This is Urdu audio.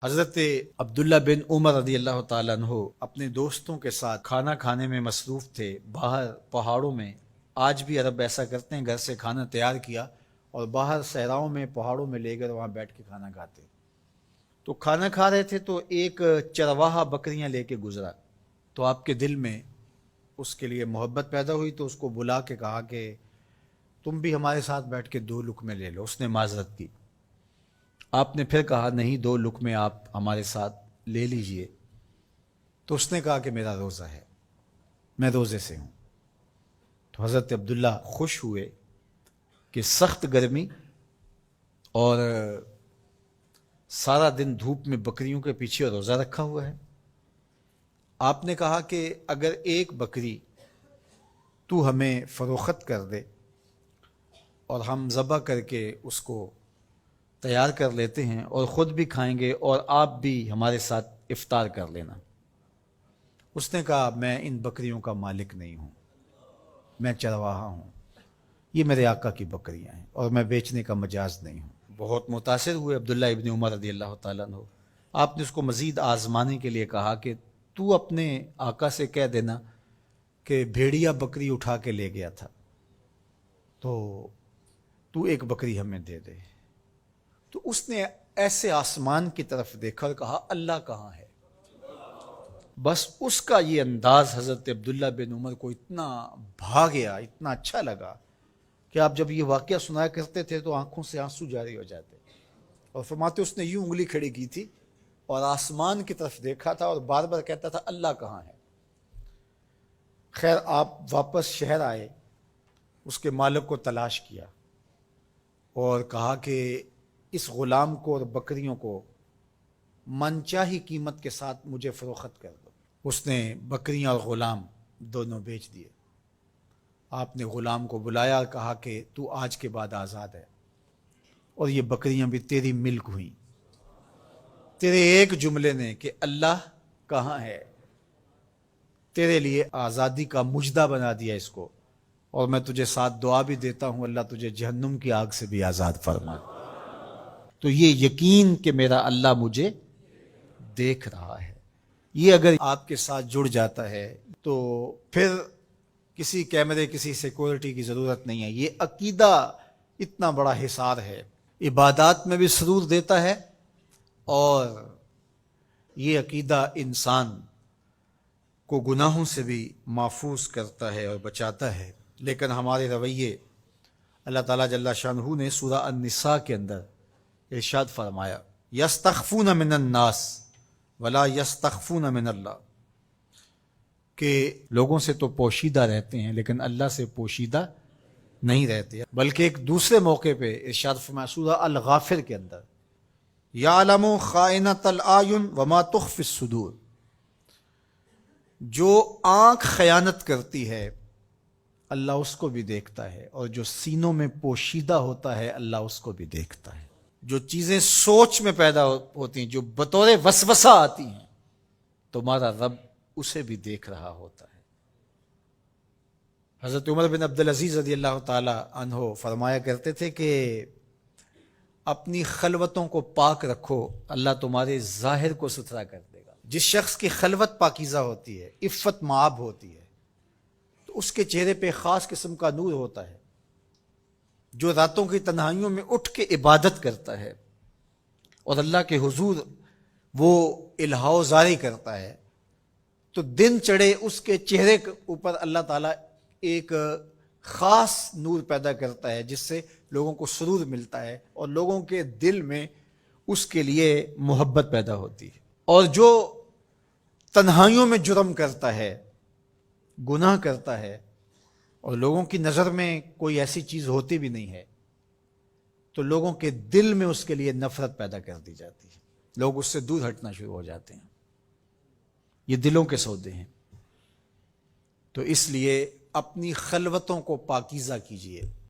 حضرت عبداللہ بن عمر رضی اللہ تعالیٰ عنہ اپنے دوستوں کے ساتھ کھانا کھانے میں مصروف تھے باہر پہاڑوں میں۔ آج بھی عرب ایسا کرتے ہیں، گھر سے کھانا تیار کیا اور باہر صحراؤں میں پہاڑوں میں لے کر وہاں بیٹھ کے کھانا کھاتے۔ تو کھانا کھا رہے تھے تو ایک چرواہا بکریاں لے کے گزرا، تو آپ کے دل میں اس کے لیے محبت پیدا ہوئی، تو اس کو بلا کے کہا کہ تم بھی ہمارے ساتھ بیٹھ کے 2 لقمے لے لو۔ اس نے معذرت کی۔ آپ نے پھر کہا نہیں، 2 لقمے آپ ہمارے ساتھ لے لیجئے۔ تو اس نے کہا کہ میرا روزہ ہے، میں روزے سے ہوں۔ تو حضرت عبداللہ خوش ہوئے کہ سخت گرمی اور سارا دن دھوپ میں بکریوں کے پیچھے روزہ رکھا ہوا ہے۔ آپ نے کہا کہ اگر ایک بکری تو ہمیں فروخت کر دے اور ہم ذبح کر کے اس کو تیار کر لیتے ہیں اور خود بھی کھائیں گے اور آپ بھی ہمارے ساتھ افطار کر لینا۔ اس نے کہا میں ان بکریوں کا مالک نہیں ہوں، میں چرواہا ہوں، یہ میرے آقا کی بکریاں ہیں اور میں بیچنے کا مجاز نہیں ہوں۔ بہت متاثر ہوئے عبداللہ ابن عمر رضی اللہ تعالیٰ عنہ۔ آپ نے اس کو مزید آزمانے کے لیے کہا کہ تو اپنے آقا سے کہہ دینا کہ بھیڑیا بکری اٹھا کے لے گیا تھا، تو ایک بکری ہمیں دے دے۔ تو اس نے ایسے آسمان کی طرف دیکھا اور کہا اللہ کہاں ہے؟ بس اس کا یہ انداز حضرت عبداللہ بن عمر کو اتنا بھا گیا، اتنا اچھا لگا کہ آپ جب یہ واقعہ سنایا کرتے تھے تو آنکھوں سے آنسو جاری ہو جاتے، اور فرماتے اس نے یوں انگلی کھڑی کی تھی اور آسمان کی طرف دیکھا تھا اور بار بار کہتا تھا اللہ کہاں ہے؟ خیر آپ واپس شہر آئے، اس کے مالک کو تلاش کیا اور کہا کہ اس غلام کو اور بکریوں کو من چاہی قیمت کے ساتھ مجھے فروخت کر دو۔ اس نے بکریاں اور غلام دونوں بیچ دیے۔ آپ نے غلام کو بلایا اور کہا کہ تو آج کے بعد آزاد ہے اور یہ بکریاں بھی تیری ملک ہوئیں۔ تیرے ایک جملے نے کہ اللہ کہاں ہے تیرے لیے آزادی کا مجدہ بنا دیا اس کو، اور میں تجھے ساتھ دعا بھی دیتا ہوں اللہ تجھے جہنم کی آگ سے بھی آزاد فرما۔ تو یہ یقین کہ میرا اللہ مجھے دیکھ رہا ہے، یہ اگر آپ کے ساتھ جڑ جاتا ہے تو پھر کسی کیمرے کسی سیکورٹی کی ضرورت نہیں ہے۔ یہ عقیدہ اتنا بڑا حصار ہے، عبادات میں بھی سرور دیتا ہے، اور یہ عقیدہ انسان کو گناہوں سے بھی محفوظ کرتا ہے اور بچاتا ہے۔ لیکن ہمارے رویے، اللہ تعالیٰ جل شانہ نے سورہ النساء کے اندر ارشاد فرمایا یستخفون من الناس ولا یستخفون من اللہ، کہ لوگوں سے تو پوشیدہ رہتے ہیں لیکن اللہ سے پوشیدہ نہیں رہتے۔ بلکہ ایک دوسرے موقع پہ ارشاد فرمایا سورہ الغافر کے اندر یعلم خائنۃ الاعین وما تخفی الصدور، جو آنکھ خیانت کرتی ہے اللہ اس کو بھی دیکھتا ہے، اور جو سینوں میں پوشیدہ ہوتا ہے اللہ اس کو بھی دیکھتا ہے۔ جو چیزیں سوچ میں پیدا ہوتی ہیں، جو بطور وسوسہ آتی ہیں، تمہارا رب اسے بھی دیکھ رہا ہوتا ہے۔ حضرت عمر بن عبدالعزیز رضی اللہ تعالی عنہ فرمایا کرتے تھے کہ اپنی خلوتوں کو پاک رکھو، اللہ تمہارے ظاہر کو ستھرا کر دے گا۔ جس شخص کی خلوت پاکیزہ ہوتی ہے، عفت مآب ہوتی ہے، تو اس کے چہرے پہ خاص قسم کا نور ہوتا ہے۔ جو راتوں کی تنہائیوں میں اٹھ کے عبادت کرتا ہے اور اللہ کے حضور وہ الہاء زاری کرتا ہے، تو دن چڑھے اس کے چہرے کے اوپر اللہ تعالیٰ ایک خاص نور پیدا کرتا ہے جس سے لوگوں کو سرور ملتا ہے اور لوگوں کے دل میں اس کے لیے محبت پیدا ہوتی ہے۔ اور جو تنہائیوں میں جرم کرتا ہے، گناہ کرتا ہے، اور لوگوں کی نظر میں کوئی ایسی چیز ہوتی بھی نہیں ہے، تو لوگوں کے دل میں اس کے لیے نفرت پیدا کر دی جاتی ہے، لوگ اس سے دور ہٹنا شروع ہو جاتے ہیں۔ یہ دلوں کے سودے ہیں۔ تو اس لیے اپنی خلوتوں کو پاکیزہ کیجیے۔